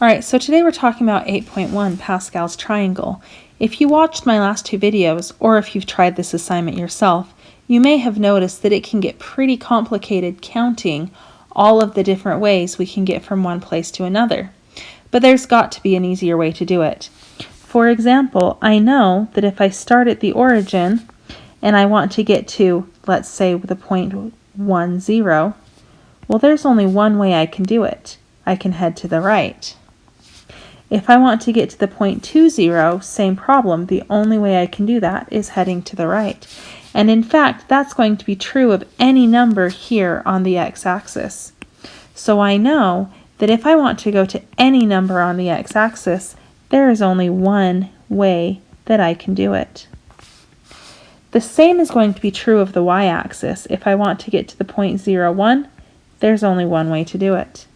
Alright, so today we're talking about 8.1, Pascal's triangle. If you watched my last two videos, or if you've tried this assignment yourself, you may have noticed that it can get pretty complicated counting all of the different ways we can get from one place to another. But there's got to be an easier way to do it. For example, I know that if I start at the origin and I want to get to, let's say, the point 1, 0, well, there's only one way I can do it. I can head to the right. If I want to get to the point 2, 0, same problem. The only way I can do that is heading to the right. And in fact, that's going to be true of any number here on the x-axis. So I know that if I want to go to any number on the x-axis, there is only one way that I can do it. The same is going to be true of the y-axis. If I want to get to the point 0, 1, there's only one way to do it.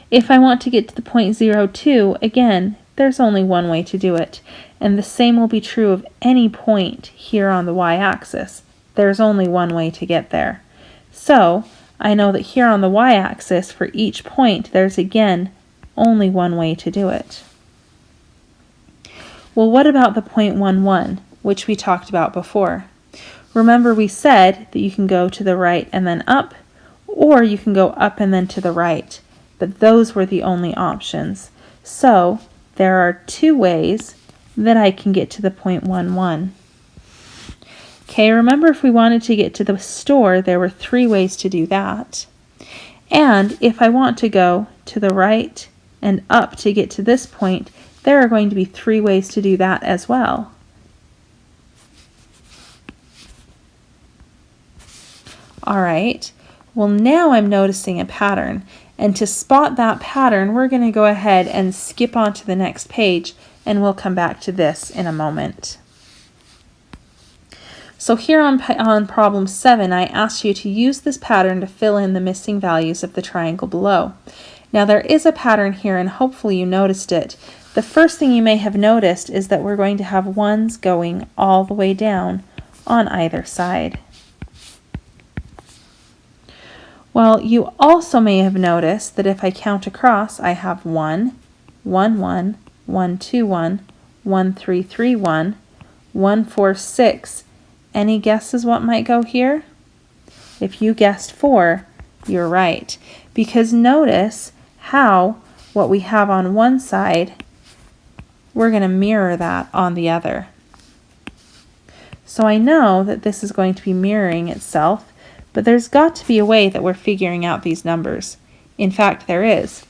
If I want to get to the point 0, 2, again, there's only one way to do it. And the same will be true of any point here on the y-axis. There's only one way to get there. So, I know that here on the y-axis, for each point, there's again only one way to do it. Well, what about the point 1, 1, which we talked about before? Remember we said that you can go to the right and then up, or you can go up and then to the right. But those were the only options. So there are two ways that I can get to the point 1, 1. Okay, remember if we wanted to get to the store, there were three ways to do that. And if I want to go to the right and up to get to this point, there are going to be three ways to do that as well. All right, well now I'm noticing a pattern. And to spot that pattern, we're going to go ahead and skip on to the next page, and we'll come back to this in a moment. So here on problem 7, I asked you to use this pattern to fill in the missing values of the triangle below. Now there is a pattern here, and hopefully you noticed it. The first thing you may have noticed is that we're going to have ones going all the way down on either side. Well, you also may have noticed that if I count across, I have 1, 1, 1, 1, 2, 1, 1, 3, 3, 1, 1, 4, 6. Any guesses what might go here? If you guessed 4, you're right. Because notice how what we have on one side, we're going to mirror that on the other. So I know that this is going to be mirroring itself. But there's got to be a way that we're figuring out these numbers. In fact, there is.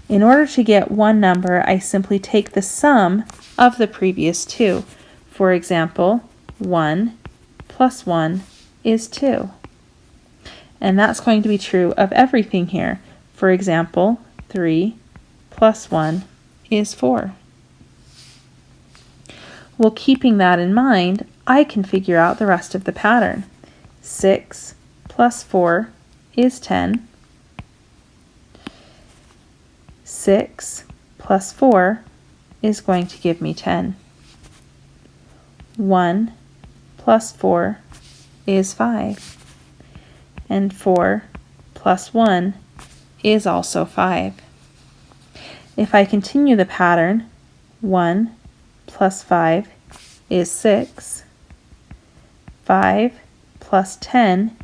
In order to get one number, I simply take the sum of the previous two. For example, 1 plus 1 is 2. And that's going to be true of everything here. For example, 3 plus 1 is 4. Well, keeping that in mind, I can figure out the rest of the pattern. 6 plus 4 is 10. 6 plus 4 is going to give me 10. 1 plus 4 is 5. And 4 plus 1 is also 5. If I continue the pattern, 1 plus 5 is 6. 5 plus 10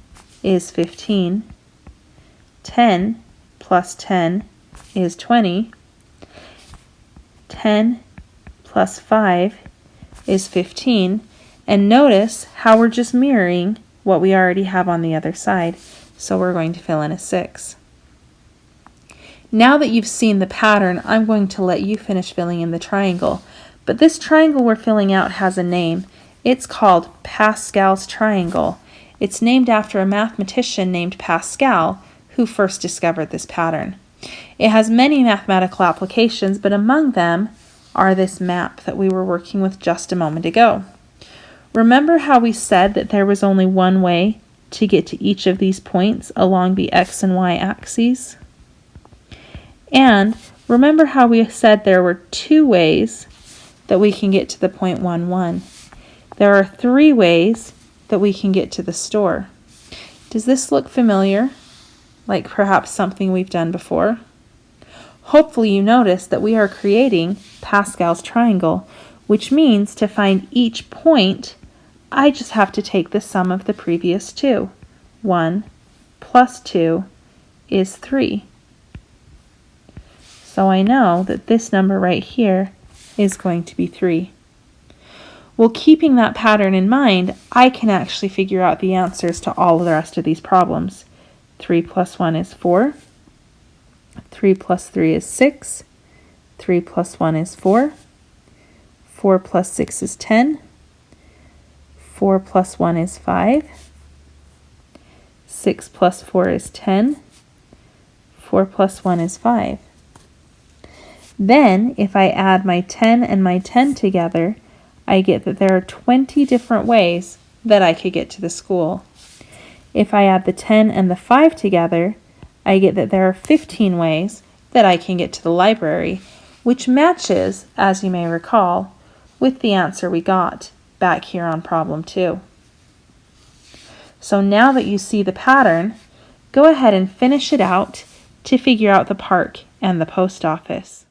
is 15. 10 plus 10 is 20. 10 plus 5 is 15. And notice how we're just mirroring what we already have on the other side. So we're going to fill in a 6. Now that you've seen the pattern, I'm going to let you finish filling in the triangle. But this triangle we're filling out has a name. It's called Pascal's triangle. It's named after a mathematician named Pascal, who first discovered this pattern. It has many mathematical applications, but among them are this map that we were working with just a moment ago. Remember how we said that there was only one way to get to each of these points along the x and y axes? And remember how we said there were two ways that we can get to the point 1, 1. There are three ways that we can get to the store. Does this look familiar? Like perhaps something we've done before? Hopefully you notice that we are creating Pascal's triangle, which means to find each point, I just have to take the sum of the previous two. 1 plus 2 is 3. So I know that this number right here is going to be 3. Well, keeping that pattern in mind, I can actually figure out the answers to all of the rest of these problems. 3 plus 1 is 4. 3 plus 3 is 6. 3 plus 1 is 4. 4 plus 6 is 10. 4 plus 1 is 5. 6 plus 4 is 10. 4 plus 1 is 5. Then, if I add my 10 and my 10 together, I get that there are 20 different ways that I could get to the school. If I add the 10 and the 5 together, I get that there are 15 ways that I can get to the library, which matches, as you may recall, with the answer we got back here on problem 2. So now that you see the pattern, go ahead and finish it out to figure out the park and the post office.